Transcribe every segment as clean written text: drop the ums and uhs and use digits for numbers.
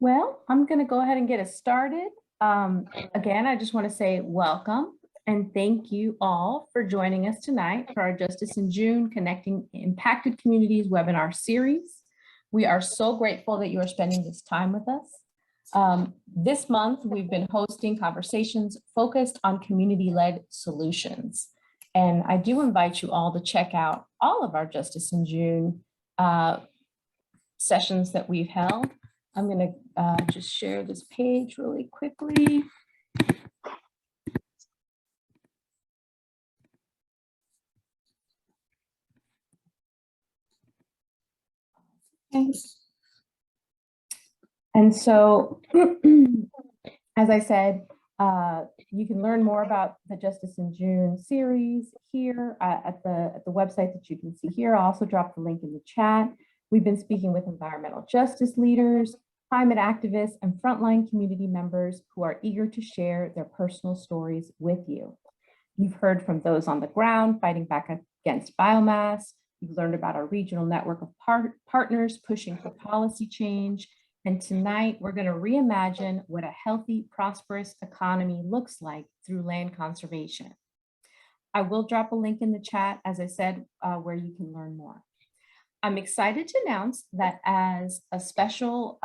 Well, I'm going to go ahead and get us started. Again, I just want to say welcome and thank you all for joining us tonight for our Justice in June Connecting Impacted Communities webinar series. We are so grateful that you are spending this time with us. This month, we've been hosting conversations focused on community-led solutions. And I do invite you all to check out all of our Justice in June sessions that we've held. I'm going to just share this page really quickly. Thanks. And so, as I said, you can learn more about the Justice in June series here at the website that you can see here. I'll also drop the link in the chat. We've been speaking with environmental justice leaders, climate activists, and frontline community members who are eager to share their personal stories with you. You've heard from those on the ground fighting back against biomass. You've learned about our regional network of partners pushing for policy change. And tonight, we're going to reimagine what a healthy, prosperous economy looks like through land conservation. I will drop a link in the chat, as I said, where you can learn more. I'm excited to announce that as a special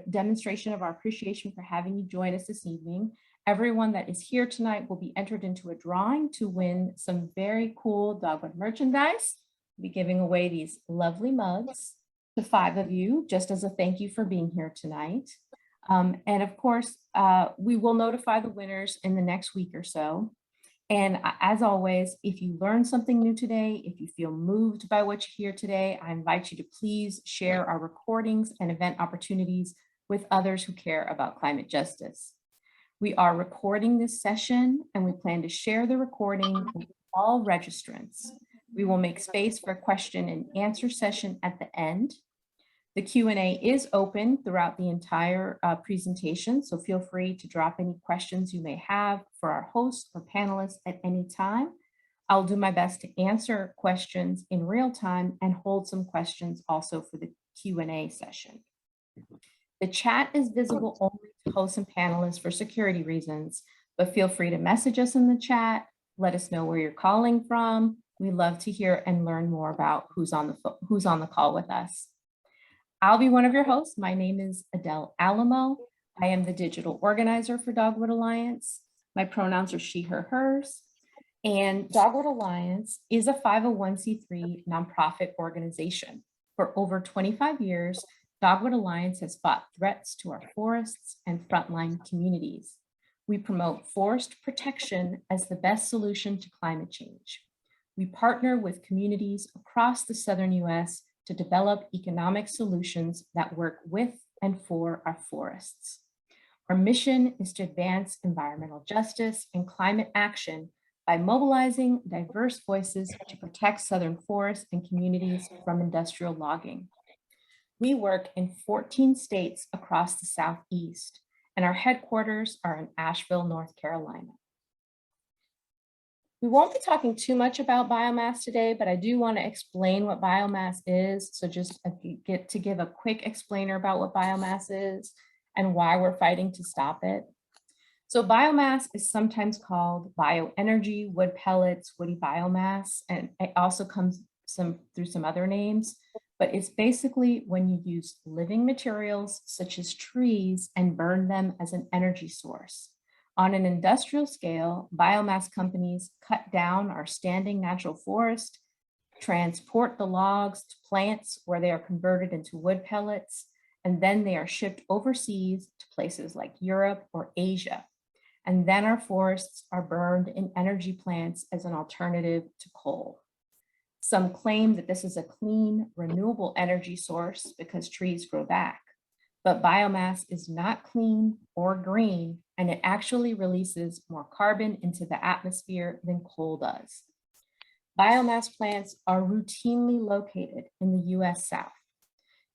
demonstration of our appreciation for having you join us this evening, everyone that is here tonight will be entered into a drawing to win some very cool Dogwood merchandise. We'll be giving away these lovely mugs to 5 of you, just as a thank you for being here tonight. And of course, we will notify the winners in the next week or so. And as always, if you learned something new today, if you feel moved by what you hear today, I invite you to please share our recordings and event opportunities with others who care about climate justice. We are recording this session and we plan to share the recording with all registrants. We will make space for a question and answer session at the end. The Q&A is open throughout the entire presentation, so feel free to drop any questions you may have for our hosts or panelists at any time. I'll do my best to answer questions in real time and hold some questions also for the Q&A session. The chat is visible only to hosts and panelists for security reasons, but feel free to message us in the chat. Let us know where you're calling from. We love to hear and learn more about who's on the call with us. I'll be one of your hosts. My name is Adele Alamo. I am the digital organizer for Dogwood Alliance. My pronouns are she, her, hers. And Dogwood Alliance is a 501c3 nonprofit organization. For over 25 years, Dogwood Alliance has fought threats to our forests and frontline communities. We promote forest protection as the best solution to climate change. We partner with communities across the southern US to develop economic solutions that work with and for our forests. Our mission is to advance environmental justice and climate action by mobilizing diverse voices to protect southern forests and communities from industrial logging. We work in 14 states across the Southeast, and our headquarters are in Asheville, North Carolina. We won't be talking too much about biomass today, but I do want to explain what biomass is. So just to give a quick explainer about what biomass is and why we're fighting to stop it. So biomass is sometimes called bioenergy, wood pellets, woody biomass, and it also comes through some other names, but it's basically when you use living materials such as trees and burn them as an energy source. On an industrial scale, biomass companies cut down our standing natural forest, transport the logs to plants where they are converted into wood pellets, and then they are shipped overseas to places like Europe or Asia. And then our forests are burned in energy plants as an alternative to coal. Some claim that this is a clean, renewable energy source because trees grow back. But biomass is not clean or green, and it actually releases more carbon into the atmosphere than coal does. Biomass plants are routinely located in the US South,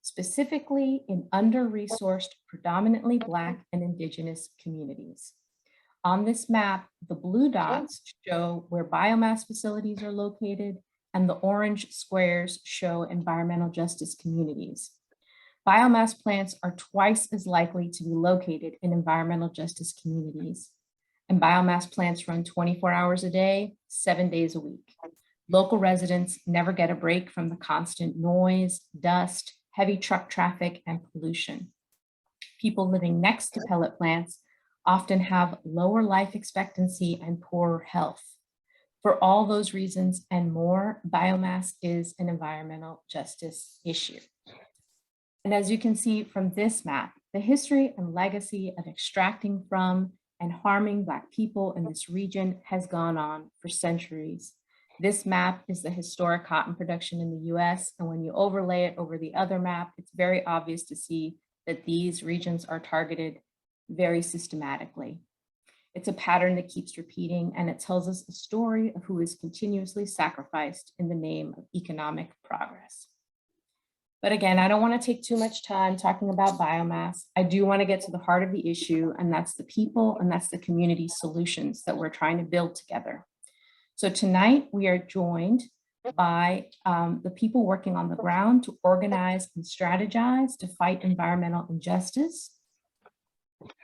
specifically in under-resourced, predominantly Black and Indigenous communities. On this map, the blue dots show where biomass facilities are located, and the orange squares show environmental justice communities. Biomass plants are twice as likely to be located in environmental justice communities. And biomass plants run 24 hours a day, 7 days a week. Local residents never get a break from the constant noise, dust, heavy truck traffic, and pollution. People living next to pellet plants often have lower life expectancy and poorer health. For all those reasons and more, biomass is an environmental justice issue. And as you can see from this map, the history and legacy of extracting from and harming Black people in this region has gone on for centuries. This map is the historic cotton production in the US, and when you overlay it over the other map, it's very obvious to see that these regions are targeted very systematically. It's a pattern that keeps repeating, and it tells us a story of who is continuously sacrificed in the name of economic progress. But again, I don't want to take too much time talking about biomass. I do want to get to the heart of the issue, and that's the people and that's the community solutions that we're trying to build together. So tonight we are joined by the people working on the ground to organize and strategize to fight environmental injustice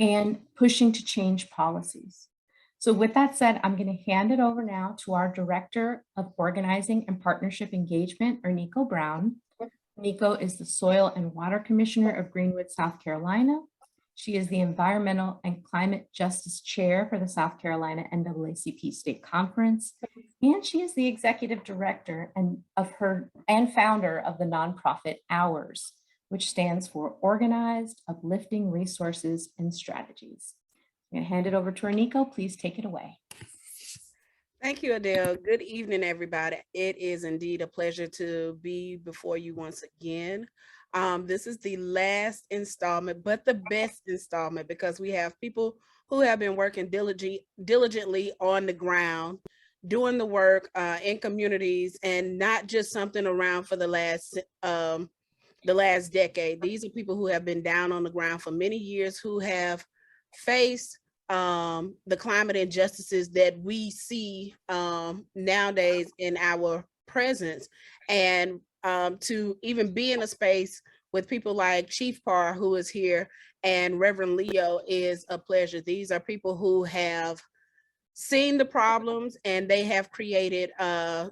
and pushing to change policies. So with that said, I'm going to hand it over now to our Director of Organizing and Partnership Engagement, Erniko Brown. Erniko is the Soil and Water Commissioner of Greenwood, South Carolina. She is the Environmental and Climate Justice Chair for the South Carolina NAACP State Conference, and she is the Executive Director and founder of the nonprofit OURS, which stands for Organized Uplifting Resources and Strategies. I'm going to hand it over to Erniko. Please take it away. Thank you, Adele. Good evening, everybody. It is indeed a pleasure to be before you once again. This is the last installment, but the best installment, because we have people who have been working diligently on the ground, doing the work in communities, and not just something around for the last decade. These are people who have been down on the ground for many years, who have faced the climate injustices that we see nowadays in our presence, and to even be in a space with people like Chief Parr, who is here, and Reverend Leo, is a pleasure. These are people who have seen the problems and they have created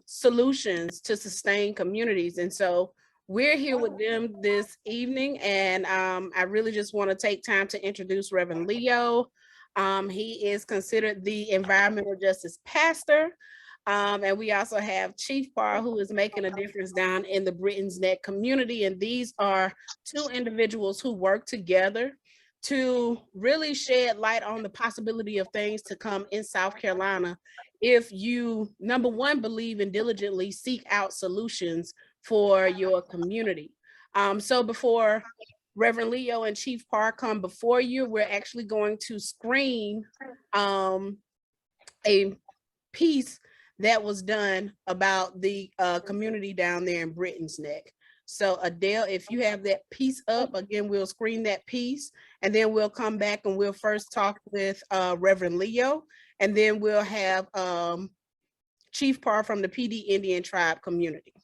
solutions to sustain communities. And so we're here with them this evening, and I really just want to take time to introduce Reverend Leo. He is considered the environmental justice pastor. And we also have Chief Parr, who is making a difference down in the Britons Neck community. And these are two individuals who work together to really shed light on the possibility of things to come in South Carolina if you, number one, believe and diligently seek out solutions for your community. So before Reverend Leo and Chief Parr come before you, we're actually going to screen a piece that was done about the community down there in Britons Neck. So Adele, if you have that piece up, again, we'll screen that piece, and then we'll come back and we'll first talk with Reverend Leo, and then we'll have Chief Parr from the PD Indian Tribe community.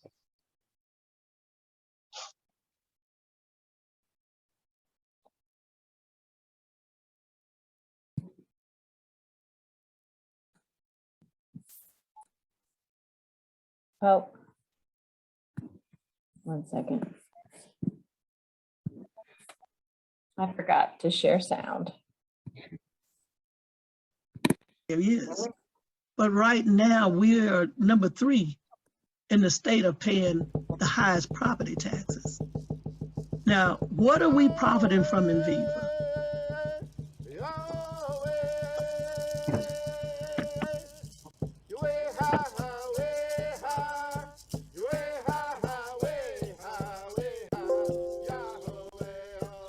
Oh, 1 second. I forgot to share sound. There is. But right now we are number 3 in the state of paying the highest property taxes. Now, what are we profiting from in Viva?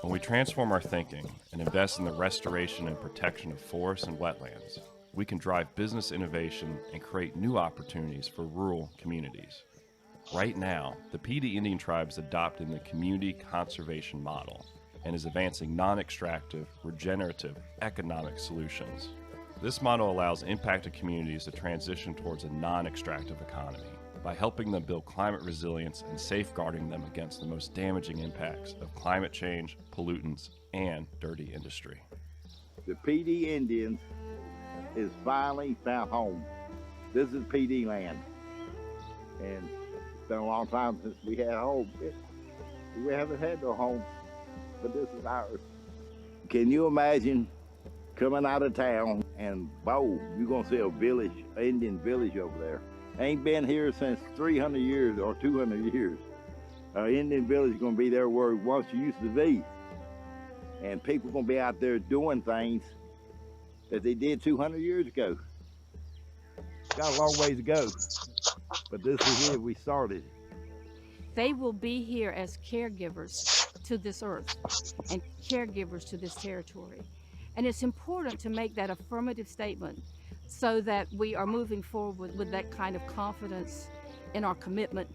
When we transform our thinking and invest in the restoration and protection of forests and wetlands, we can drive business innovation and create new opportunities for rural communities. Right now, the PD Indian Tribe is adopting the community conservation model and is advancing non-extractive, regenerative, economic solutions. This model allows impacted communities to transition towards a non-extractive economy. by helping them build climate resilience and safeguarding them against the most damaging impacts of climate change, pollutants, and dirty industry. The PD Indians is finally found home. This is PD land. And it's been a long time since we had home. We haven't had no home, but this is ours. Can you imagine coming out of town and boom, you're gonna see a village, Indian village over there. Ain't been here since 300 years or 200 years. Indian village is gonna be there where it once used to be. And people gonna be out there doing things that they did 200 years ago. Got a long ways to go, but this is it, we started. They will be here as caregivers to this earth and caregivers to this territory. And it's important to make that affirmative statement so that we are moving forward with that kind of confidence in our commitment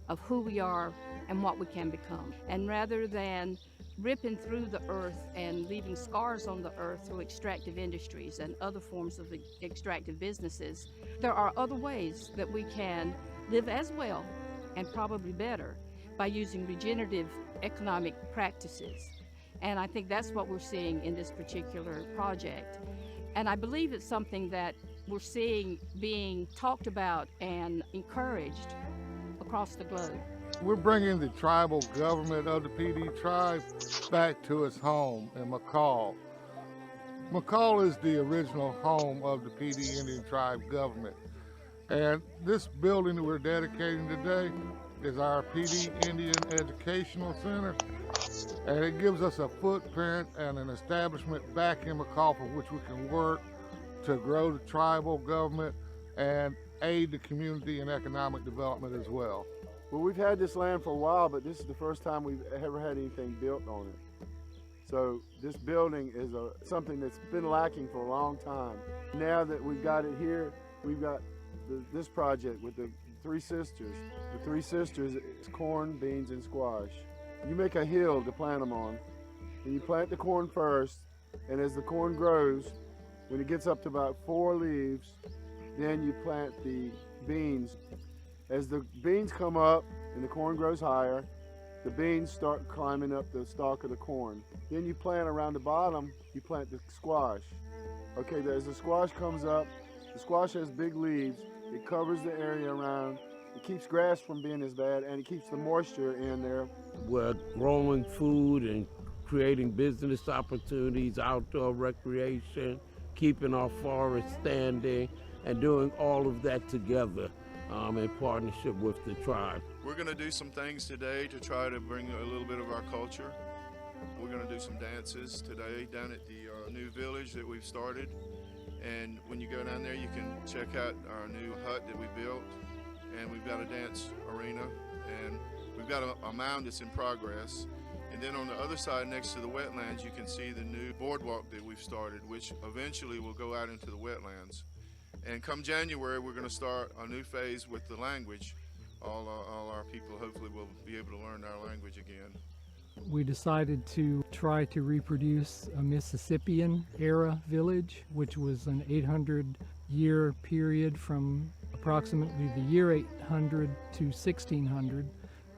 of who we are and what we can become. And rather than ripping through the earth and leaving scars on the earth through extractive industries and other forms of extractive businesses, there are other ways that we can live as well and probably better by using regenerative economic practices. And I think that's what we're seeing in this particular project. And I believe it's something that we're seeing being talked about and encouraged across the globe. We're bringing the tribal government of the PD tribe back to its home in McCall. McCall is the original home of the PD Indian tribe government. And this building that we're dedicating today is our PD Indian Educational Center. And it gives us a footprint and an establishment back in McCall from which we can work to grow the tribal government and aid the community in economic development as well. Well, we've had this land for a while, but this is the first time we've ever had anything built on it. So this building is something that's been lacking for a long time. Now that we've got it here, we've got this project with the Three Sisters. The Three Sisters is corn, beans, and squash. You make a hill to plant them on, and you plant the corn first, and as the corn grows, when it gets up to about 4 leaves, then you plant the beans. As the beans come up and the corn grows higher, the beans start climbing up the stalk of the corn. Then you plant around the bottom, you plant the squash. Okay, as the squash comes up, the squash has big leaves. It covers the area around. It keeps grass from being as bad, and it keeps the moisture in there. We're growing food and creating business opportunities, outdoor recreation, keeping our forest standing, and doing all of that together in partnership with the tribe. We're going to do some things today to try to bring a little bit of our culture. We're going to do some dances today down at the new village that we've started. And when you go down there, you can check out our new hut that we built. And we've got a dance arena, and we've got a mound that's in progress. And then on the other side, next to the wetlands, you can see the new boardwalk that we've started, which eventually will go out into the wetlands. And come January, we're going to start a new phase with the language. All our people hopefully will be able to learn our language again. We decided to try to reproduce a Mississippian era village, which was an 800-year period from approximately the year 800 to 1600.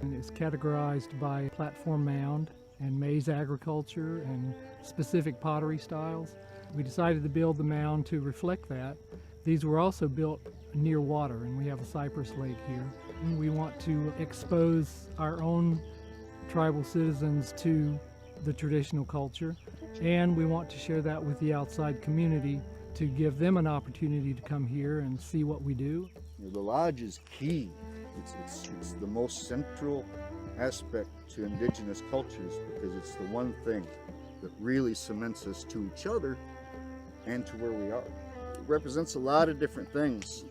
And it's categorized by platform mound and maize agriculture and specific pottery styles. We decided to build the mound to reflect that. These were also built near water, and we have a cypress lake here. And we want to expose our own tribal citizens to the traditional culture, and we want to share that with the outside community to give them an opportunity to come here and see what we do. The lodge is key. It's the most central aspect to indigenous cultures because it's the one thing that really cements us to each other and to where we are. It represents a lot of different things.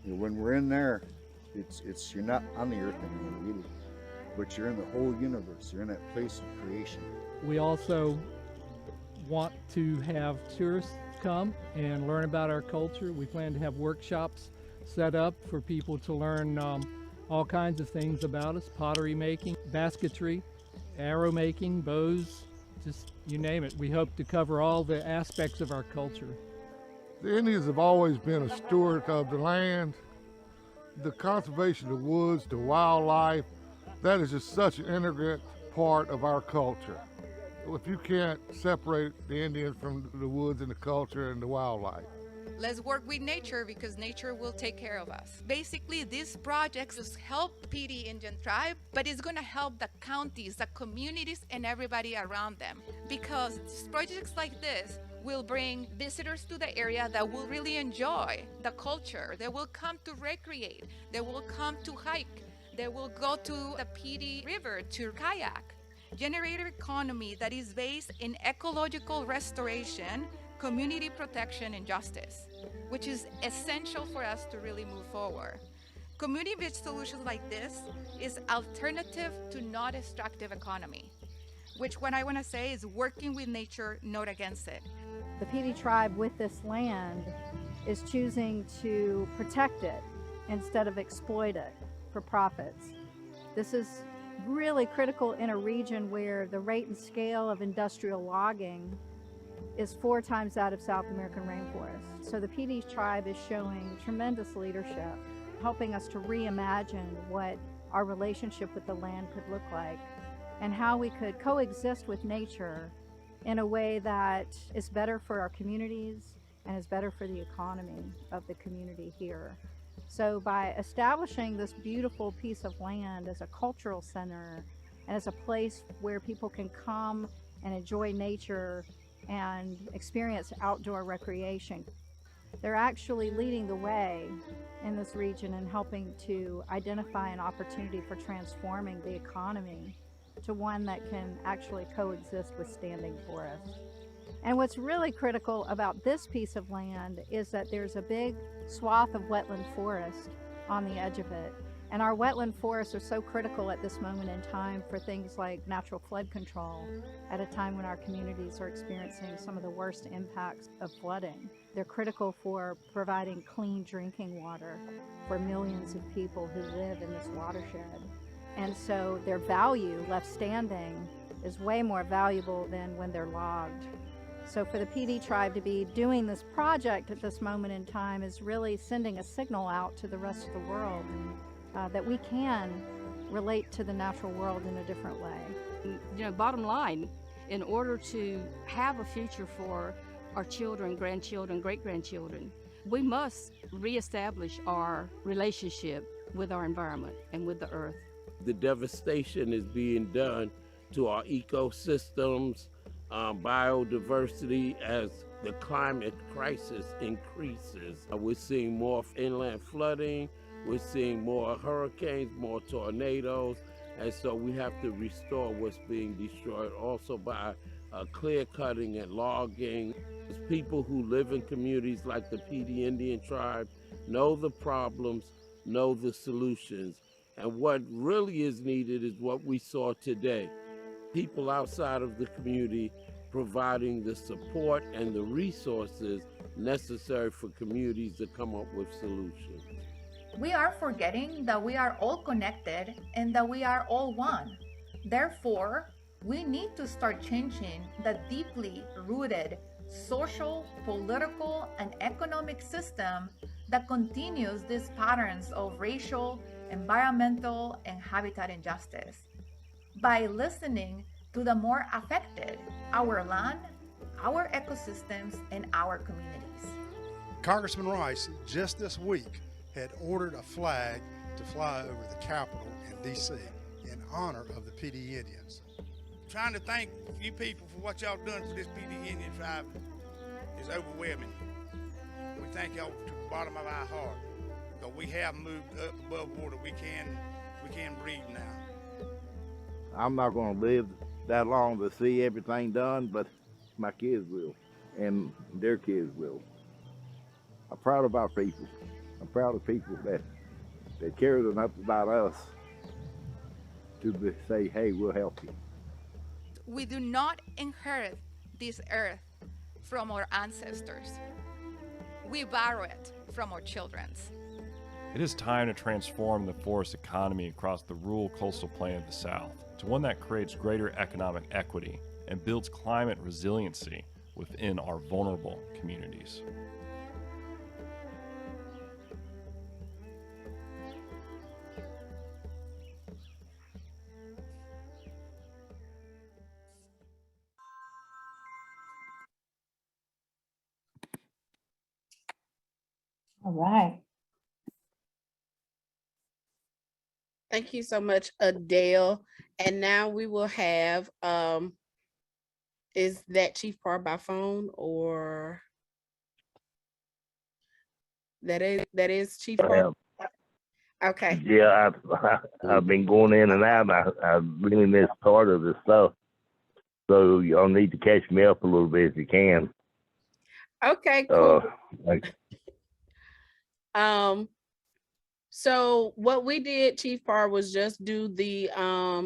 When we're in there, it's you're not on the earth anymore, really, but you're in the whole universe. You're in that place of creation. We also want to have tourists come and learn about our culture. We plan to have workshops set up for people to learn all kinds of things about us: pottery making, basketry, arrow making, bows, just you name it. We hope to cover all the aspects of our culture. The Indians have always been a steward of the land. The conservation of the woods, the wildlife, that is just such an integral part of our culture. If you can't separate the Indians from the woods and the culture and the wildlife. Let's work with nature because nature will take care of us. Basically, these projects just help PD Indian tribe, but it's going to help the counties, the communities, and everybody around them. Because projects like this will bring visitors to the area that will really enjoy the culture. They will come to recreate. They will come to hike. They will go to the PD River to kayak. Generate an economy that is based in ecological restoration, community protection, and justice, which is essential for us to really move forward. Community-based solutions like this is alternative to not extractive economy, which what I want to say is working with nature, not against it. The PD tribe with this land is choosing to protect it instead of exploit it for profits. This is really critical in a region where the rate and scale of industrial logging is 4 times that of South American rainforest. So the PD tribe is showing tremendous leadership, helping us to reimagine what our relationship with the land could look like and how we could coexist with nature in a way that is better for our communities and is better for the economy of the community here. So by establishing this beautiful piece of land as a cultural center and as a place where people can come and enjoy nature and experience outdoor recreation, they're actually leading the way in this region and helping to identify an opportunity for transforming the economy to one that can actually coexist with standing forests. And what's really critical about this piece of land is that there's a big swath of wetland forest on the edge of it. And our wetland forests are so critical at this moment in time for things like natural flood control at a time when our communities are experiencing some of the worst impacts of flooding. They're critical for providing clean drinking water for millions of people who live in this watershed. And so their value left standing is way more valuable than when they're logged. So for the PD tribe to be doing this project at this moment in time is really sending a signal out to the rest of the world that we can relate to the natural world in a different way. You know, bottom line, in order to have a future for our children, grandchildren, great-grandchildren, we must reestablish our relationship with our environment and with the earth. The devastation is being done to our ecosystems, biodiversity as the climate crisis increases. We're seeing more inland flooding, we're seeing more hurricanes, more tornadoes, and so we have to restore what's being destroyed also by clear cutting and logging. People who live in communities like the PD Indian tribe know the problems, know the solutions, and what really is needed is what we saw today. People outside of the community providing the support and the resources necessary for communities to come up with solutions. We are forgetting that we are all connected and that we are all one. Therefore, we need to start changing the deeply rooted social, political, and economic system that continues these patterns of racial, environmental, and habitat injustice. By listening to the more affected, our land, our ecosystems, and our communities. Congressman Rice just this week had ordered a flag to fly over the Capitol in D.C. in honor of the PD Indians. Trying to thank you people for what y'all done for this PD Indian tribe is overwhelming. We thank y'all to the bottom of our heart, because we have moved up above water. We can breathe now. I'm not going to live that long to see everything done, but my kids will, and their kids will. I'm proud of our people. I'm proud of people that cares enough about us to say, hey, we'll help you. We do not inherit this earth from our ancestors. We borrow it from our children's. It is time to transform the forest economy across the rural coastal plain of the South to one that creates greater economic equity and builds climate resiliency within our vulnerable communities. right. Thank you so much, Adele. And now we will have, is that Chief Parr by phone or? That is Chief Parr? Okay. Yeah, I've been going in and out. I really missed part of the stuff, so y'all need to catch me up a little bit if you can. Okay, cool. Like, So what we did, Chief Parr, was just do the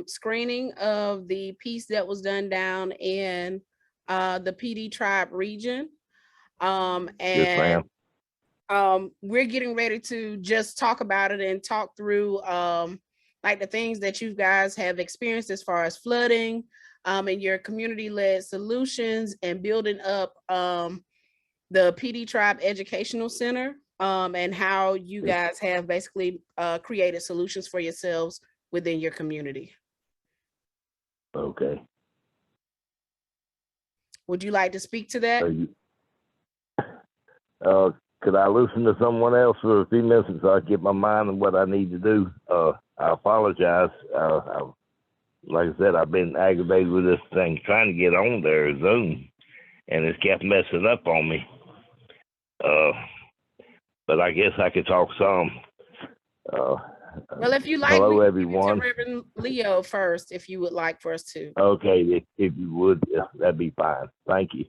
screening of the piece that was done down in the PD Tribe region. yes, ma'am. We're getting ready to just talk about it and talk through like the things that you guys have experienced as far as flooding and your community-led solutions and building up the PD Tribe Educational Center and how you guys have basically created solutions for yourselves within your community. Okay. Would you like to speak to that? Could I listen to someone else for a few minutes so I get my mind on what I need to do? I apologize. Like I said, I've been aggravated with this thing trying to get on there, Zoom, and it's kept messing up on me. But I guess I could talk some. Well, if you like, hello, we can everyone. give it to Reverend Leo first, if you would like for us to. Okay, if you would, that'd be fine. Thank you.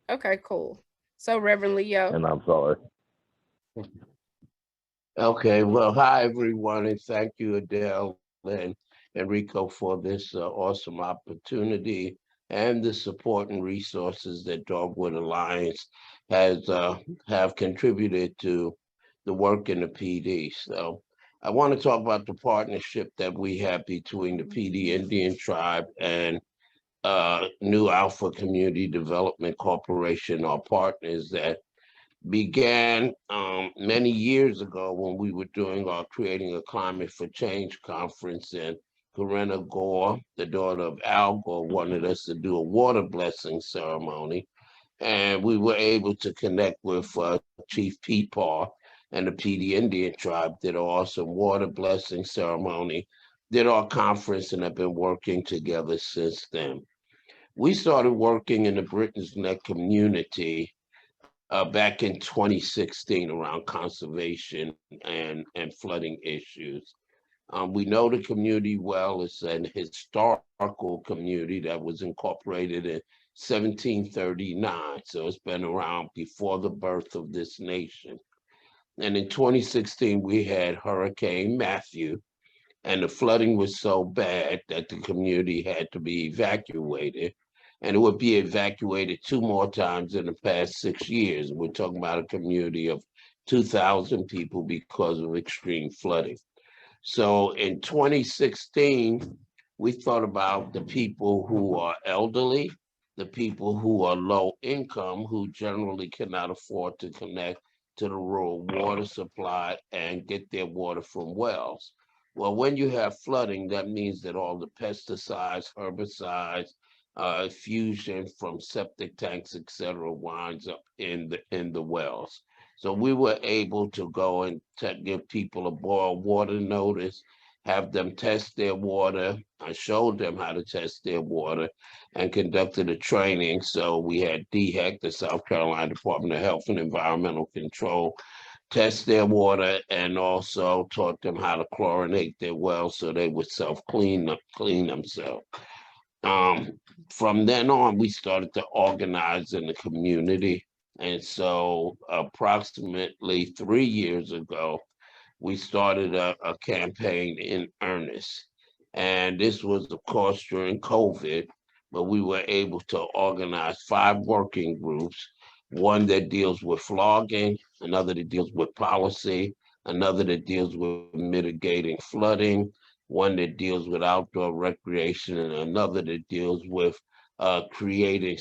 Okay, cool. So Reverend Leo. And I'm sorry. Okay, well, hi, everyone, and thank you, Adele and Enrico, for this awesome opportunity and the support and resources that Dogwood Alliance has have contributed to the work in the PD. So I want to talk about the partnership that we have between the PD Indian Tribe and New Alpha Community Development Corporation, our partners that began many years ago when we were doing our Creating a Climate for Change conference, and Corinna Gore, the daughter of Al Gore, wanted us to do a water blessing ceremony. And we were able to connect with Chief Pete Parr and the PD Indian Tribe, did an awesome water blessing ceremony, did our conference, and have been working together since then. We started working in the Britons Neck community back in 2016 around conservation and flooding issues. We know the community well. It's an historical community that was incorporated in 1739. So it's been around before the birth of this nation. And in 2016, we had Hurricane Matthew, and the flooding was so bad that the community had to be evacuated. And it would be evacuated 2 more times in the past 6 years. We're talking about a community of 2,000 people because of extreme flooding. So in 2016, we thought about the people who are elderly, the people who are low income, who generally cannot afford to connect to the rural water supply and get their water from wells. Well, when you have flooding, that means that all the pesticides, herbicides, fusion from septic tanks, etc., winds up in the wells. So we were able to go and give people a boil water notice, have them test their water. I showed them how to test their water and conducted a training. So we had DHEC, the South Carolina Department of Health and Environmental Control, test their water, and also taught them how to chlorinate their wells so they would clean themselves. From then on, we started to organize in the community. And so approximately 3 years ago, we started a campaign in earnest. And this was, of course, during COVID, but we were able to organize 5 working groups, one that deals with flogging, another that deals with policy, another that deals with mitigating flooding, one that deals with outdoor recreation, and another that deals with creating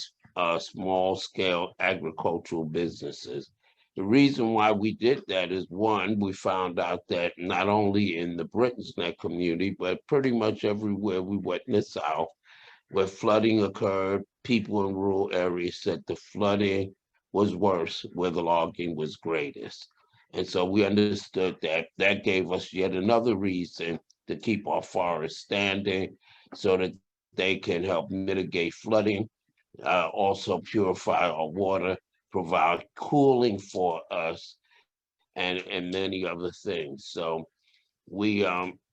small-scale agricultural businesses. The reason why we did that is, one, we found out that not only in the Britons Neck community, but pretty much everywhere we went in the South, where flooding occurred, people in rural areas said the flooding was worse where the logging was greatest. And so we understood that that gave us yet another reason to keep our forests standing so that they can help mitigate flooding, also purify our water, provide cooling for us, and many other things. So we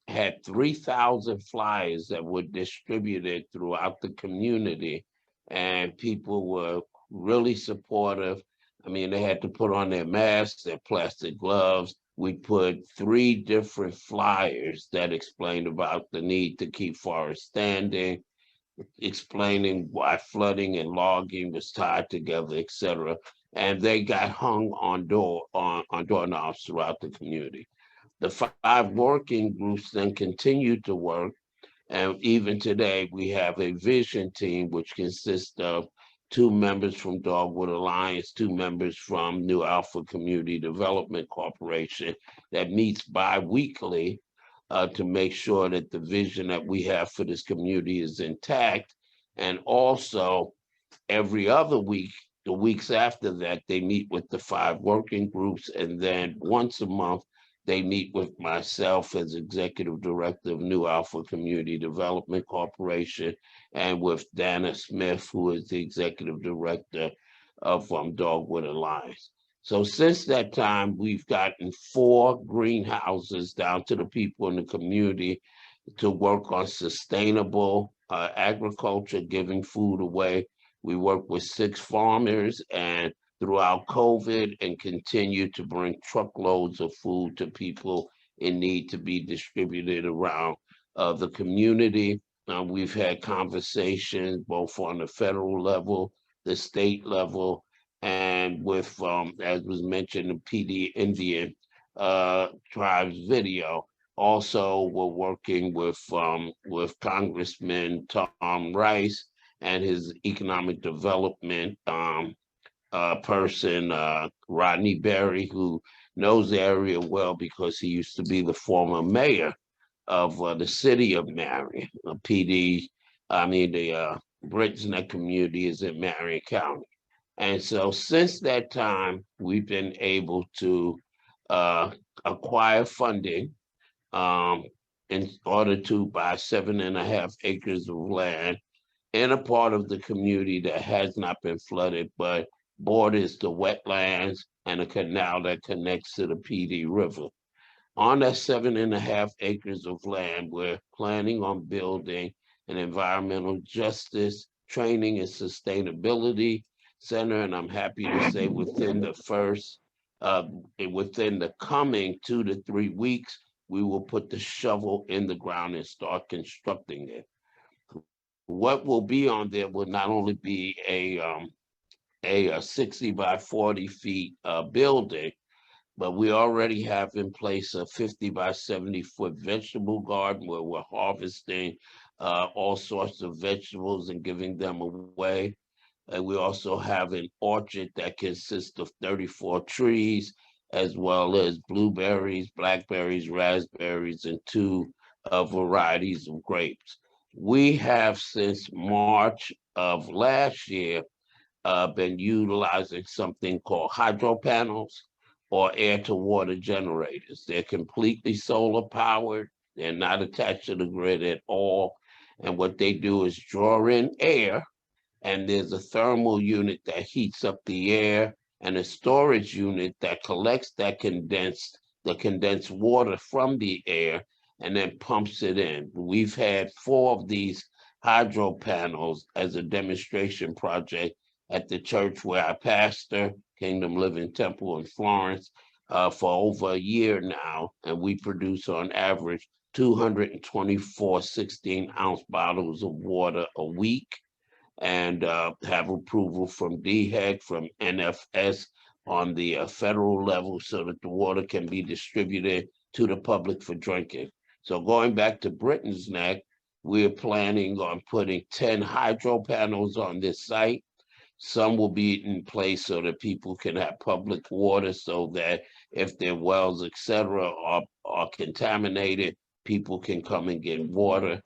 had 3,000 flyers that were distributed throughout the community, and people were really supportive. I mean, they had to put on their masks, their plastic gloves. We put 3 different flyers that explained about the need to keep forests standing, explaining why flooding and logging was tied together, etc. And they got hung on doorknobs throughout the community. The 5 working groups then continued to work, and even today we have a vision team which consists of 2 members from Dogwood Alliance, 2 members from New Alpha Community Development Corporation that meets bi-weekly to make sure that the vision that we have for this community is intact. And also every other week, the weeks after that, they meet with the 5 working groups, and then once a month, they meet with myself as executive director of New Alpha Community Development Corporation, and with Dana Smith, who is the executive director of Dogwood Alliance. So since that time, we've gotten 4 greenhouses down to the people in the community to work on sustainable agriculture, giving food away. We work with 6 farmers and throughout COVID, and continue to bring truckloads of food to people in need to be distributed around the community. We've had conversations both on the federal level, the state level, and with, as was mentioned, the PD Indian Tribes video. Also, we're working with Congressman Tom Rice and his economic development person, Rodney Berry, who knows the area well because he used to be the former mayor of the city of Marion. The Britten's Neck community is in Marion County. And so since that time, we've been able to acquire funding in order to buy 7.5 acres of land in a part of the community that has not been flooded, but borders the wetlands and a canal that connects to the PD River. On that 7.5 acres of land, we're planning on building an environmental justice training and sustainability center, and I'm happy to say within the coming 2 to 3 weeks, we will put the shovel in the ground and start constructing it. What will be on there will not only be a 60 by 40 feet building, but we already have in place a 50 by 70 foot vegetable garden where we're harvesting all sorts of vegetables and giving them away. And we also have an orchard that consists of 34 trees, as well as blueberries, blackberries, raspberries, and 2 varieties of grapes. We have since March of last year been utilizing something called hydro panels or air to water generators. They're completely solar powered. They're not attached to the grid at all. And what they do is draw in air, and there's a thermal unit that heats up the air, and a storage unit that collects that condensed water from the air and then pumps it in. We've had 4 of these hydro panels as a demonstration project at the church where I pastor, Kingdom Living Temple in Florence, for over a year now, and we produce on average 224 16-ounce bottles of water a week, and have approval from DHEC, from NFS on the federal level, so that the water can be distributed to the public for drinking. So going back to Britten's Neck, we're planning on putting 10 hydro panels on this site. Some will be in place so that people can have public water, so that if their wells, etc., are contaminated, people can come and get water.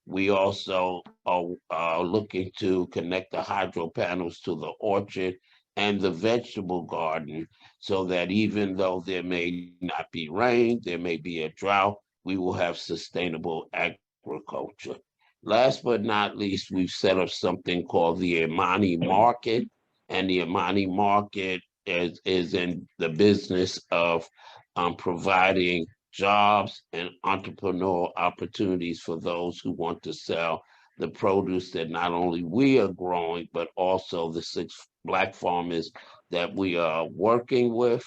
We also are looking to connect the hydro panels to the orchard and the vegetable garden, so that even though there may not be rain, there may be a drought, we will have sustainable agriculture. Last but not least, we've set up something called the Imani Market, and the Imani Market is in the business of providing jobs and entrepreneurial opportunities for those who want to sell the produce that not only we are growing, but also the 6 Black farmers that we are working with.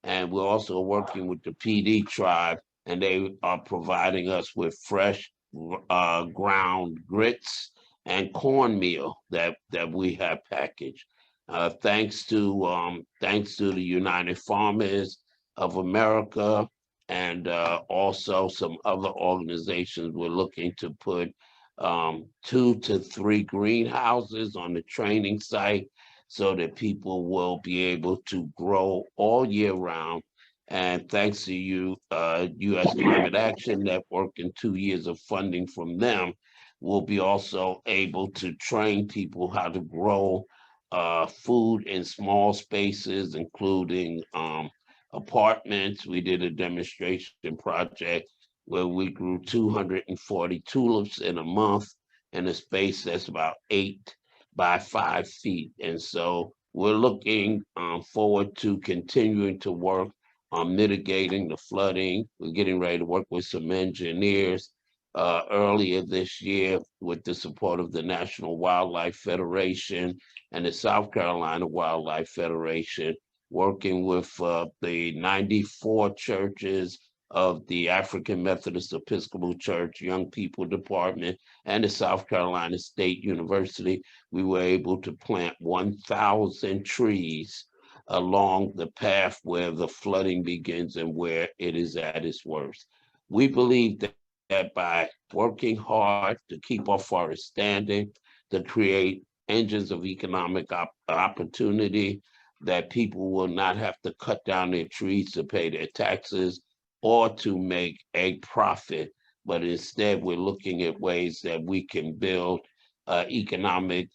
And we're also working with the PD tribe, and they are providing us with fresh ground grits and cornmeal that we have packaged. Thanks to the United Farmers of America and also some other organizations, we're looking to put 2 to 3 greenhouses on the training site so that people will be able to grow all year round. And thanks to U.S. Climate Action Network and 2 years of funding from them, we'll be also able to train people how to grow food in small spaces, including apartments. We did a demonstration project where we grew 240 tulips in a month in a space that's about 8 by 5 feet. And so we're looking forward to continuing to work on mitigating the flooding. We're getting ready to work with some engineers earlier this year with the support of the National Wildlife Federation and the South Carolina Wildlife Federation, working with the 94 churches of the African Methodist Episcopal Church Young People Department and the South Carolina State University. We were able to plant 1,000 trees along the path where the flooding begins and where it is at its worst. We believe that by working hard to keep our forests standing, to create engines of economic opportunity, that people will not have to cut down their trees to pay their taxes or to make a profit, but instead we're looking at ways that we can build economic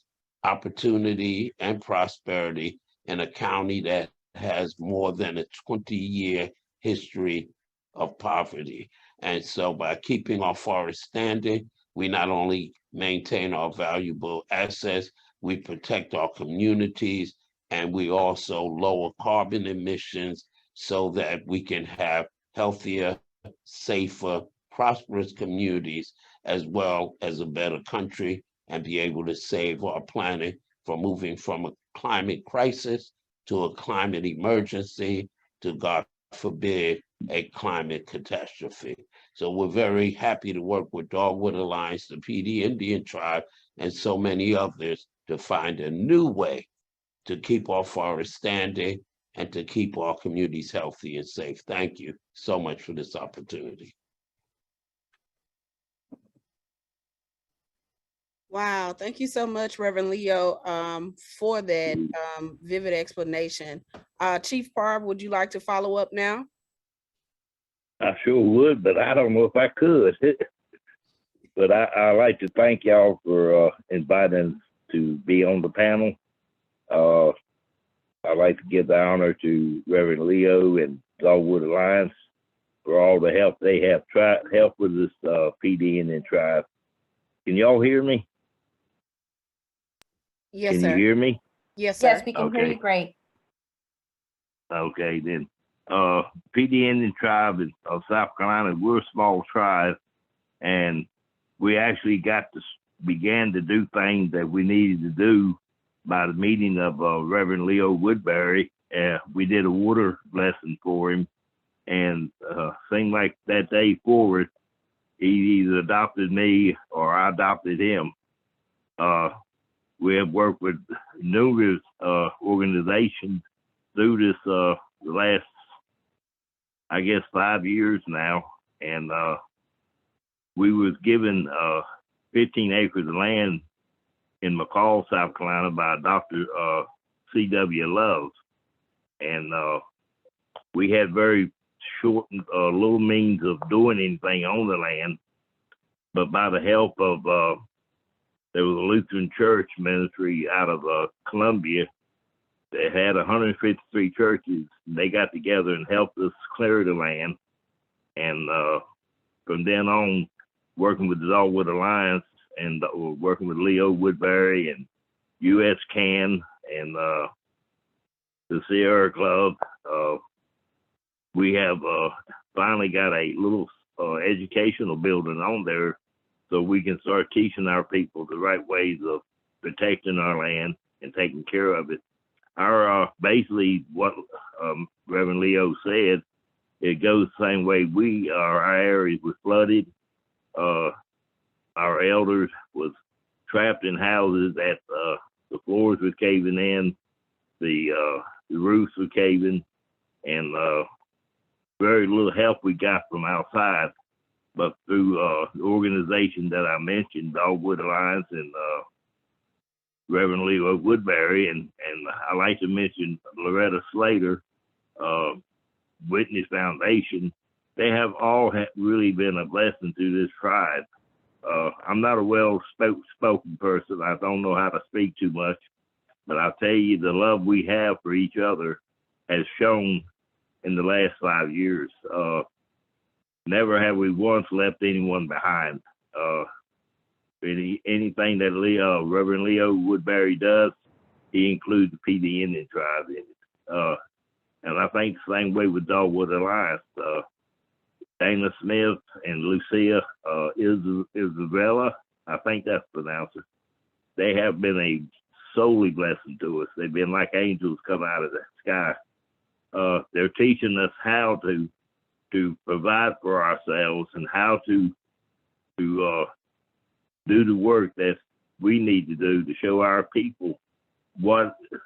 opportunity and prosperity in a county that has more than a 20-year history of poverty. And so by keeping our forests standing, we not only maintain our valuable assets, we protect our communities, and we also lower carbon emissions so that we can have healthier, safer, prosperous communities, as well as a better country, and be able to save our planet from moving from a climate crisis to a climate emergency to, God forbid, a climate catastrophe. So we're very happy to work with Dogwood Alliance, the PD Indian Tribe, and so many others to find a new way to keep our forests standing and to keep our communities healthy and safe. Thank you so much for this opportunity. Wow, thank you so much, Reverend Leo, for that vivid explanation. Chief Parb, would you like to follow up now? I sure would, but I don't know if I could. But I'd like to thank y'all for inviting us to be on the panel. I'd like to give the honor to Reverend Leo and Dogwood Alliance for all the help they have help with this PD Indian tribe. Can y'all hear me? Yes, Can sir. you hear me? Yes, sir. Yes, we can hear you Okay. great. Okay, then. PD Indian tribe of South Carolina, we're a small tribe, and we actually began to do things that we needed to do by the meeting of Reverend Leo Woodbury. We did a water lesson for him, and seemed like that day forward, he either adopted me or I adopted him. We have worked with numerous organizations through this the last, I guess, 5 years now, and we was given 15 acres of land in McCall, South Carolina, by Dr. C.W. Love, and we had very short, little means of doing anything on the land, but by the help of there was a Lutheran church ministry out of Columbia They had 153 churches. They got together and helped us clear the land. And from then on, working with the Dogwood Alliance and working with Leo Woodbury and U.S. Can and the Sierra Club, we have finally got a little educational building on there so we can start teaching our people the right ways of protecting our land and taking care of it. Our basically what Reverend Leo said, it goes the same way our areas was flooded. Our elders was trapped in houses that the floors were caving in, the roofs were caving, and very little help we got from outside. But through the organization that I mentioned, Dogwood Alliance and Reverend Leo Woodbury, and I like to mention Loretta Slater, Witness Foundation, they have all really been a blessing to this tribe. I'm not a well-spoken person. I don't know how to speak too much, but I'll tell you the love we have for each other has shown in the last 5 years. Never have we once left anyone behind. Anything that Reverend Leo Woodbury does, he includes the PD Indian tribe in it. And I think the same way with Dogwood Alliance. Dana Smith and Lucia Isabella, I think that's pronounced it. They have been a solely blessing to us. They've been like angels come out of the sky. They're teaching us how to provide for ourselves and how to do the work that we need to do to show our people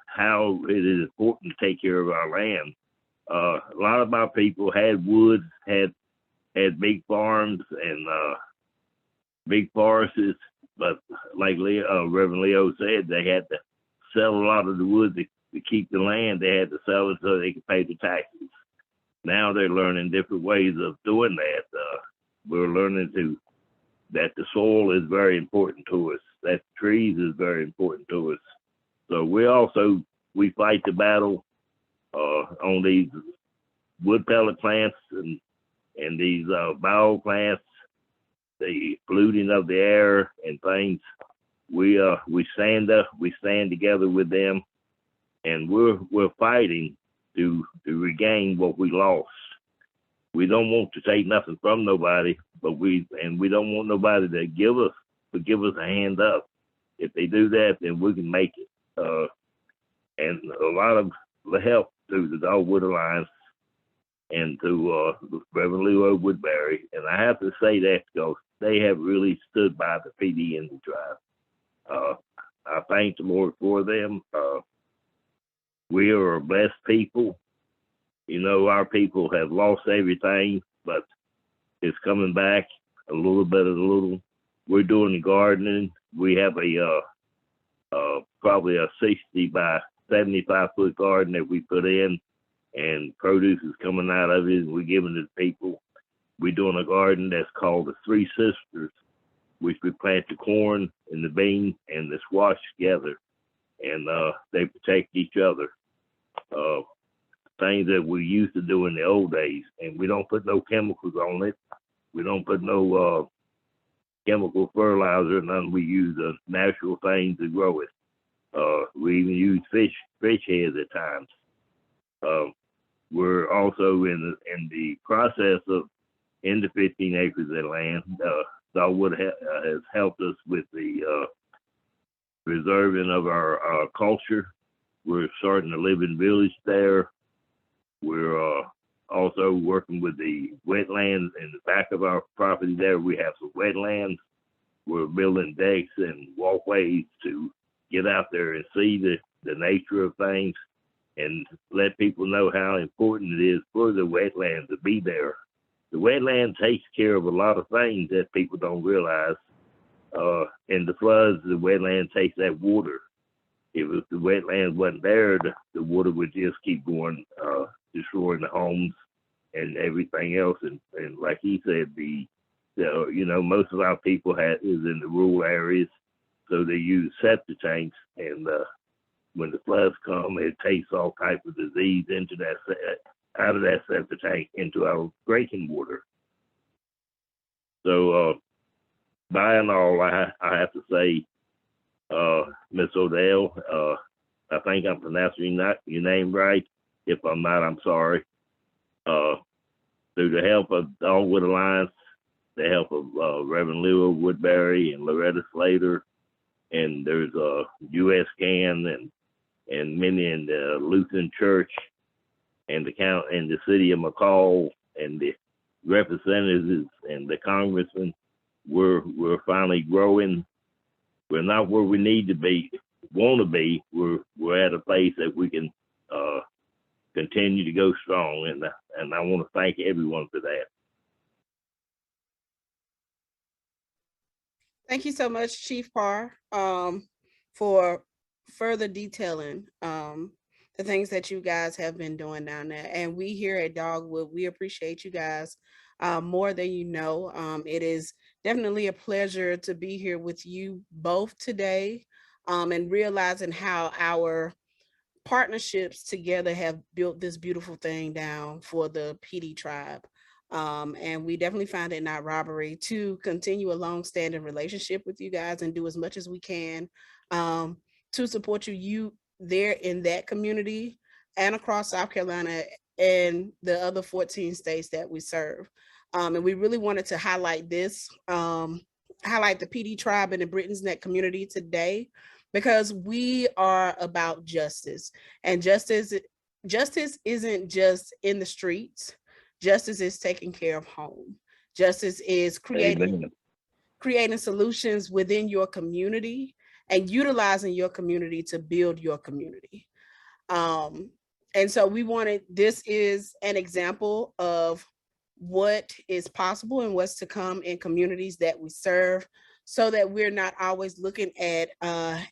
how it is important to take care of our land. A lot of our people had woods, had big farms and big forests, but like Reverend Leo said, they had to sell a lot of the wood to keep the land. They had to sell it so they could pay the taxes. Now they're learning different ways of doing that. We're learning that the soil is very important to us, that trees is very important to us. So we fight the battle on these wood pellet plants and these bio plants, the polluting of the air and things. We stand together with them, and we're fighting to regain what we lost. We don't want to take nothing from nobody, but we don't want nobody to give us a hand up. If they do that, then we can make it. And a lot of the help through the Dogwood Alliance and through Reverend Leo Woodbury. And I have to say that because they have really stood by the PD Indian tribe. I thank the Lord for them. We are a blessed people. You know, our people have lost everything, but it's coming back a little bit at a little. We're doing the gardening. We have probably a 60 by 75 foot garden that we put in, and produce is coming out of it, and we're giving it to people. We're doing a garden that's called the Three Sisters, which we plant the corn and the bean and the squash together, and they protect each other. Things that we used to do in the old days, and we don't put no chemicals on it. We don't put no chemical fertilizer, none. We use a natural thing to grow it. We even use fish heads at times. We're also in the process of, in the 15 acres of land, Dogwood has helped us with the preserving of our culture. We're starting a living village there. We're also working with the wetlands in the back of our property there. We have some wetlands. We're building decks and walkways to get out there and see the nature of things and let people know how important it is for the wetlands to be there. The wetland takes care of a lot of things that people don't realize. In the floods, the wetland takes that water. If the wetlands wasn't there, the water would just keep going, destroying the homes and everything else. And like he said, most of our people is in the rural areas, so they use septic tanks, and when the floods come, it takes all type of disease into that out of that septic tank into our drinking water. So by and all, I have to say, Miss Odell, I think I'm pronouncing your name right. If I'm not, I'm sorry. Through the help of Dogwood Alliance, the help of Reverend Leo Woodbury and Loretta Slater, and there's U.S. Can and many in the Lutheran Church and the city of McCall and the representatives and the congressmen, we're finally growing. We're not where we need to be, want to be. We're at a place that we can continue to go strong, and I want to thank everyone for that. Thank you so much, Chief Parr, for further detailing the things that you guys have been doing down there. And we here at Dogwood, we appreciate you guys more than you know. It is definitely a pleasure to be here with you both today, and realizing how our partnerships together have built this beautiful thing down for the PD tribe. And we definitely find it not robbery to continue a long-standing relationship with you guys and do as much as we can to support you there in that community and across South Carolina and the other 14 states that we serve. And we really wanted to highlight this, highlight the PD tribe and the Britons Neck community today, because we are about justice. And justice isn't just in the streets. Justice is taking care of home. Justice is creating solutions within your community and utilizing your community to build your community. And so this is an example of what is possible and what's to come in communities that we serve, so that we're not always looking at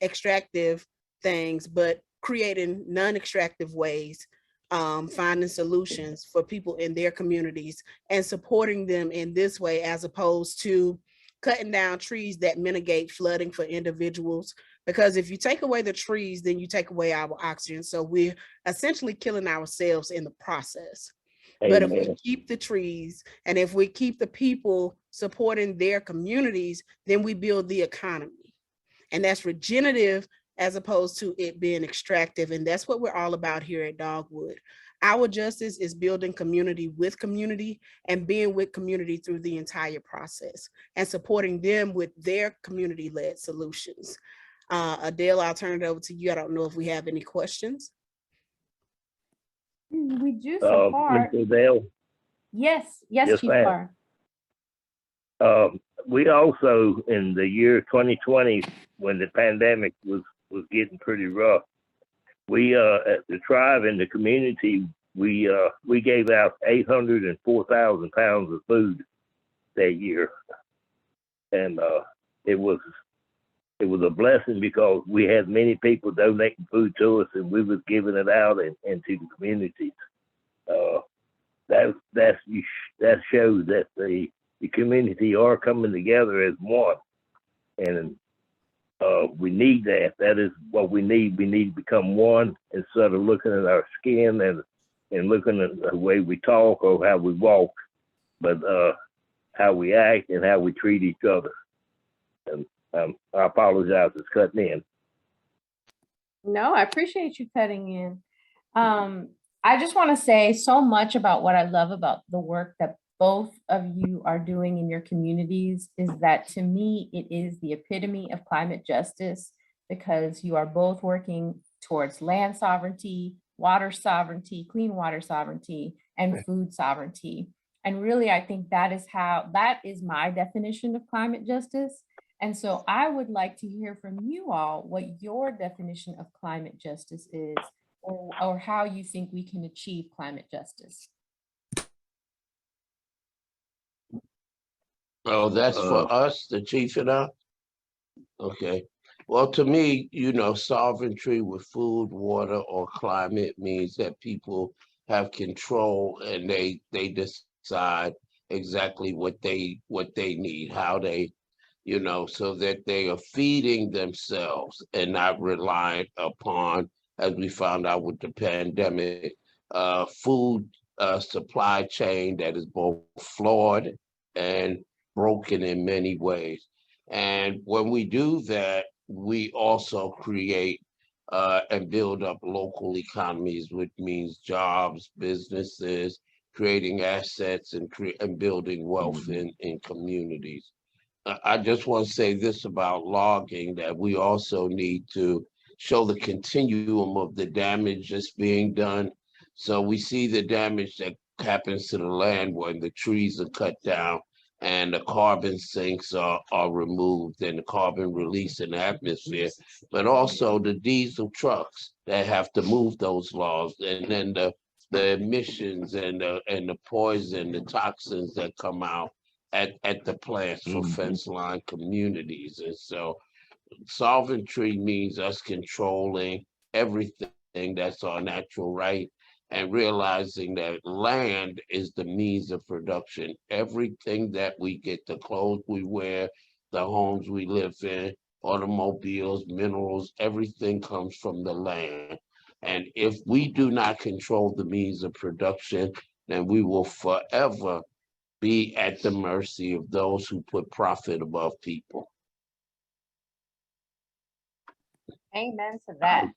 extractive things, but creating non-extractive ways, finding solutions for people in their communities and supporting them in this way, as opposed to cutting down trees that mitigate flooding for individuals. Because if you take away the trees, then you take away our oxygen. So we're essentially killing ourselves in the process. But if we keep the trees and if we keep the people supporting their communities, then we build the economy. And that's regenerative as opposed to it being extractive. And that's what we're all about here at Dogwood. Our justice is building community with community and being with community through the entire process and supporting them with their community-led solutions. Adele, I'll turn it over to you. I don't know if we have any questions. We do so far. Mr. Adele? Yes, Chief Parr. We also, in the year 2020, when the pandemic was getting pretty rough, we at the tribe and the community, we gave out 804,000 pounds of food that year, and it was a blessing because we had many people donating food to us, and we was giving it out into the communities. That shows that the community are coming together as one, and we need that. That is what we need. We need to become one instead of looking at our skin and looking at the way we talk or how we walk, but how we act and how we treat each other. And I apologize for cutting in. No, I appreciate you cutting in. I just want to say so much about what I love about the work that both of you are doing in your communities is that, to me, it is the epitome of climate justice, because you are both working towards land sovereignty, water sovereignty, clean water sovereignty, and food sovereignty. And really, I think that is my definition of climate justice. And so I would like to hear from you all what your definition of climate justice is, or how you think we can achieve climate justice. Oh, that's for us, the chief and I? Okay. Well, to me, sovereignty with food, water, or climate means that people have control and they decide exactly what they need, how they you know, so that they are feeding themselves and not reliant upon, as we found out with the pandemic, food supply chain that is both flawed and broken in many ways. And when we do that, we also create and build up local economies, which means jobs, businesses, creating assets and building wealth in communities. I just want to say this about logging, that we also need to show the continuum of the damage that's being done. So we see the damage that happens to the land when the trees are cut down and the carbon sinks are removed and the carbon release in the atmosphere, but also the diesel trucks that have to move those logs, and then the emissions and the poison, the toxins that come out at the plants for fence line communities. And so sovereignty means us controlling everything that's our natural right, and realizing that land is the means of production. Everything that we get, the clothes we wear, the homes we live in, automobiles, minerals, everything comes from the land. And if we do not control the means of production, then we will forever be at the mercy of those who put profit above people. Amen to that.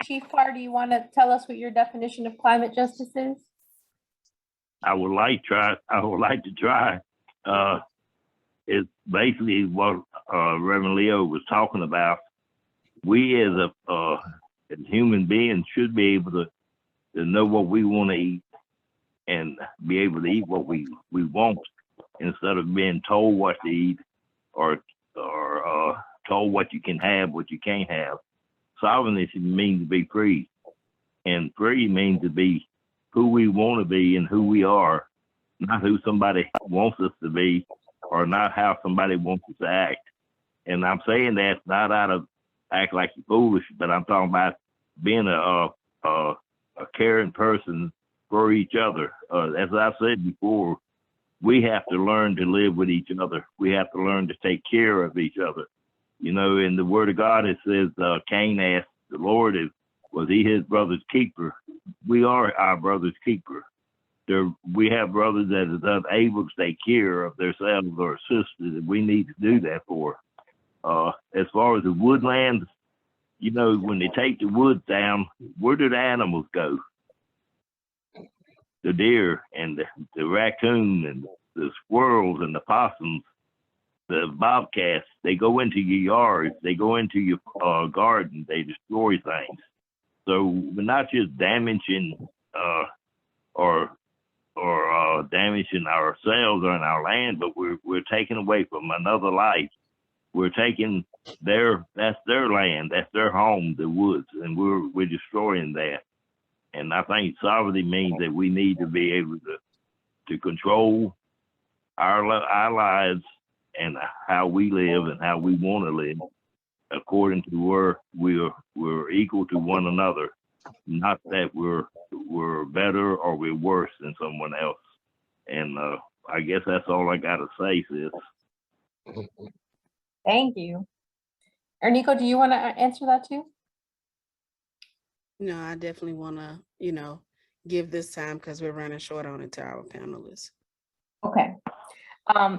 Chief Carr, do you want to tell us what your definition of climate justice is? I would like to try. It's basically what Reverend Leo was talking about. We as as human beings should be able to know what we want to eat and be able to eat what we want, instead of being told what to eat or told what you can have, what you can't have. Sovereignty means to be free, and free means to be who we want to be and who we are, not who somebody wants us to be or not how somebody wants us to act. And I'm saying that not out of act like you're foolish, but I'm talking about being a caring person for each other. As I said before, we have to learn to live with each other. We have to learn to take care of each other. You know, in the Word of God, it says, Cain asked the Lord, was he his brother's keeper? We are our brother's keeper. We have brothers that are unable to take care of themselves or sisters, and we need to do that for. As far as the woodlands, you know, when they take the woods down, where do the animals go? The deer and the raccoon and the squirrels and the possums, the bobcats, they go into your yards, they go into your garden, they destroy things. So we're not just damaging or damaging ourselves or in our land, but we're taking away from another life. We're taking that's their land, that's their home, the woods, and we're destroying that. And I think sovereignty means that we need to be able to control our lives and how we live and how we want to live, according to where we're equal to one another, not that we're better or we're worse than someone else. And I guess that's all I got to say, sis. Thank you. Ernico, do you want to answer that too? No, I definitely want to, give this time because we're running short on it to our panelists. Okay.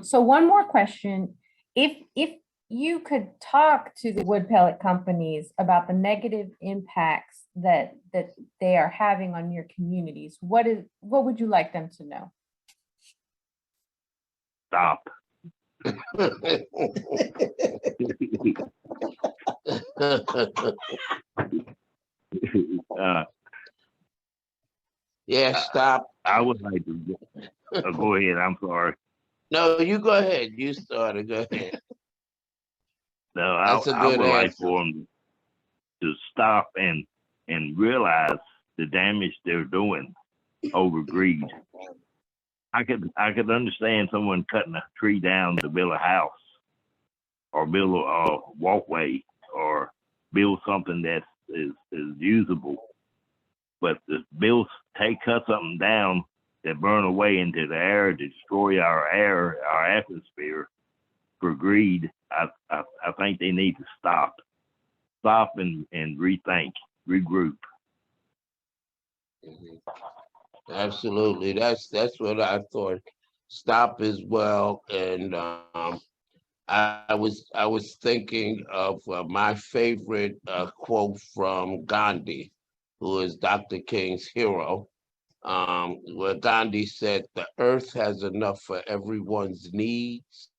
So one more question. If you could talk to the wood pellet companies about the negative impacts that they are having on your communities, what would you like them to know? Stop. Yeah, stop. I would like to go ahead. I'm sorry. No, you go ahead. You started. Go ahead. No, I would like for them to stop and realize the damage they're doing over greed. I could understand someone cutting a tree down to build a house or build a walkway or build something that is usable. But the cut something down that burn away into the air to destroy our air, our atmosphere, for greed, I think they need to stop and rethink, regroup. Absolutely. That's what I thought. Stop as well. And I was thinking of my favorite quote from Gandhi, who is Dr. King's hero, where Gandhi said, "The earth has enough for everyone's needs,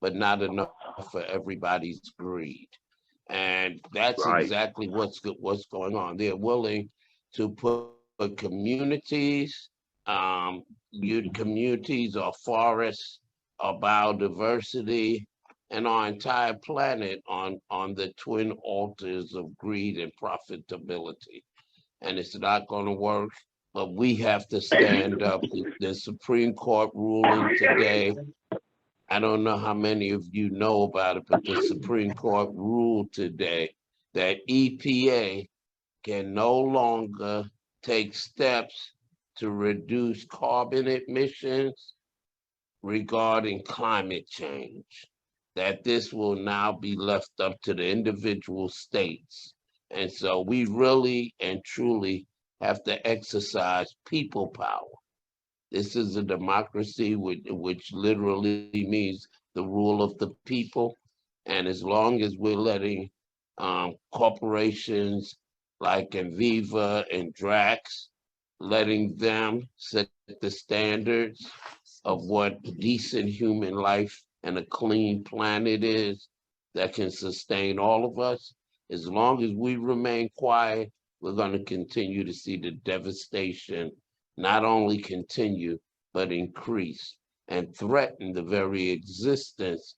but not enough for everybody's greed." And that's Right. exactly what's going on. They're willing to put communities, communities or forests or biodiversity and our entire planet on the twin altars of greed and profitability. And it's not going to work, but we have to stand up. The Supreme Court ruling today, I don't know how many of you know about it, but the Supreme Court ruled today that EPA can no longer take steps to reduce carbon emissions regarding climate change, that this will now be left up to the individual states. And so we really and truly have to exercise people power. This is a democracy which literally means the rule of the people. And as long as we're letting corporations like Enviva and Drax, letting them set the standards of what decent human life and a clean planet is that can sustain all of us, as long as we remain quiet, we're going to continue to see the devastation not only continue, but increase and threaten the very existence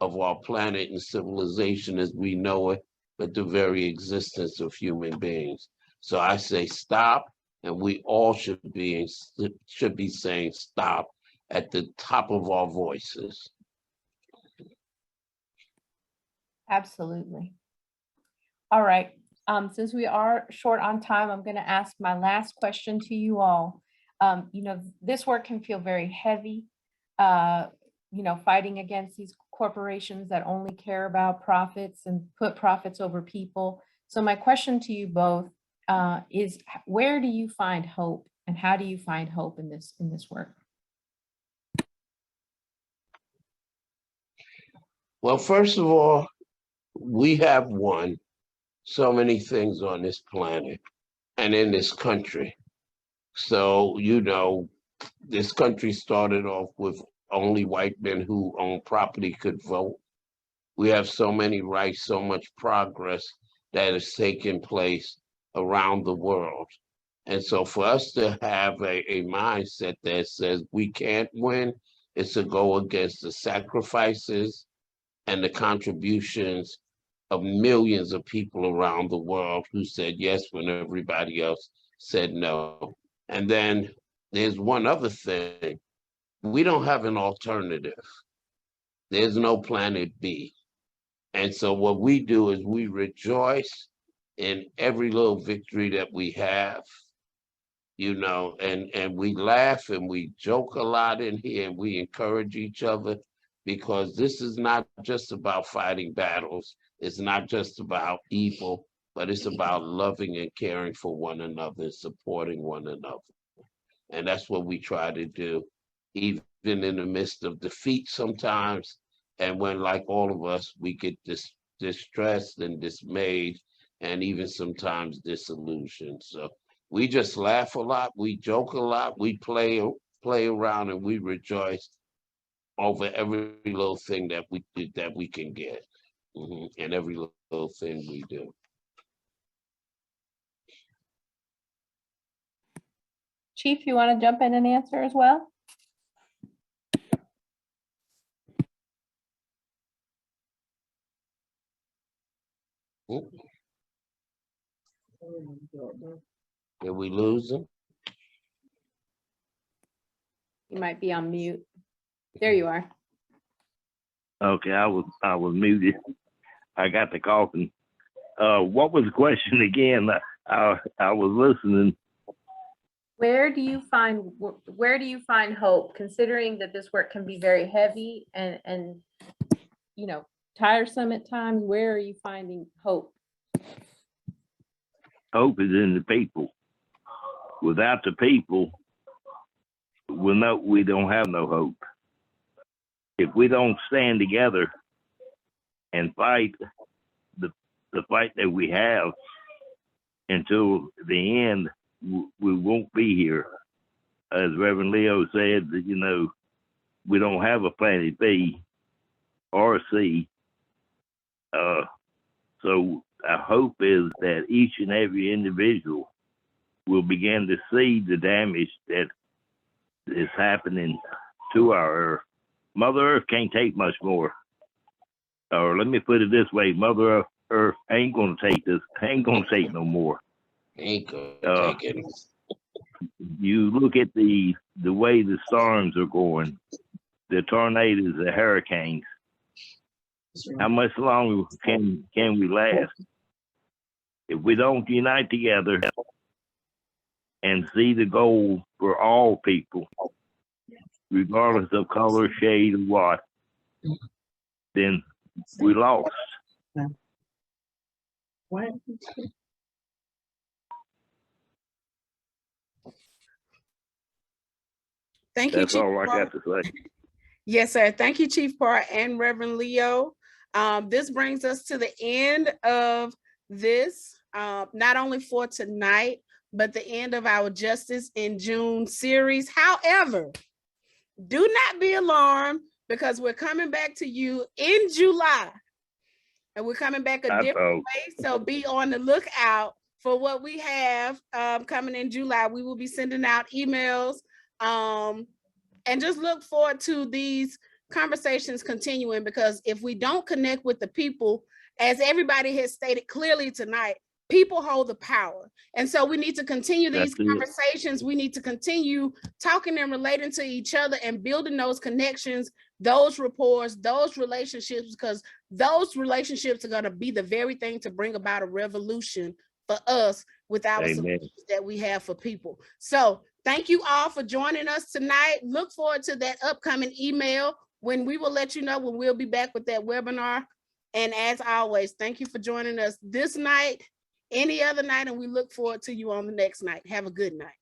of our planet and civilization as we know it, but the very existence of human beings. So I say stop, and we all should be saying stop at the top of our voices. Absolutely. All right. Since we are short on time, I'm going to ask my last question to you all. This work can feel very heavy, fighting against these corporations that only care about profits and put profits over people. So my question to you both is, where do you find hope, and how do you find hope in this work? Well, first of all, we have won so many things on this planet and in this country. So, this country started off with only white men who own property could vote. We have so many rights, so much progress that has taken place around the world. And so for us to have a mindset that says we can't win, it's to go against the sacrifices and the contributions of millions of people around the world who said yes when everybody else said no. And then there's one other thing. We don't have an alternative. There's no planet B. And so what we do is we rejoice in every little victory that we have, and we laugh and we joke a lot in here, and we encourage each other, because this is not just about fighting battles. It's not just about evil, but it's about loving and caring for one another and supporting one another. And that's what we try to do, even in the midst of defeat sometimes. And when, like all of us, we get distressed and dismayed and even sometimes disillusioned. So we just laugh a lot, we joke a lot, we play around, and we rejoice over every little thing that we can get, and every little thing we do. Chief, you want to jump in and answer as well? Did we lose him? You might be on mute. There you are. Okay, I was muted. I got the coughing. What was the question again? I was listening. Where do you find hope, considering that this work can be very heavy and tiresome at times, where are you finding hope? Hope is in the people. Without the people, we don't have no hope. If we don't stand together and fight the fight that we have until the end, we won't be here. As Reverend Leo said, that we don't have a planet B or C. So our hope is that each and every individual will begin to see the damage that is happening to our Earth. Mother Earth can't take much more. Or let me put it this way, Mother Earth ain't gonna take no more. Ain't gonna take it. You look at the way the storms are going, the tornadoes, the hurricanes. How much longer can we last? If we don't unite together and see the goal for all people, regardless of color, shade, or what, then we lost. Thank you, That's Chief all I Parr. got to say. Yes, sir. Thank you, Chief Parr and Reverend Leo. This brings us to the end of this, not only for tonight, but the end of our Justice in June series. However, do not be alarmed, because we're coming back to you in July, and we're coming back a different way. So be on the lookout for what we have coming in July. We will be sending out emails, and just look forward to these conversations continuing, because if we don't connect with the people, as everybody has stated clearly tonight, people hold the power. And so we need to continue these conversations. We need to continue talking and relating to each other and building those connections, those rapports, those relationships, because those relationships are going to be the very thing to bring about a revolution for us with our solutions that we have for people. So thank you all for joining us tonight. Look forward to that upcoming email when we will let you know when we'll be back with that webinar. And as always, thank you for joining us this night, any other night, and we look forward to you on the next night. Have a good night.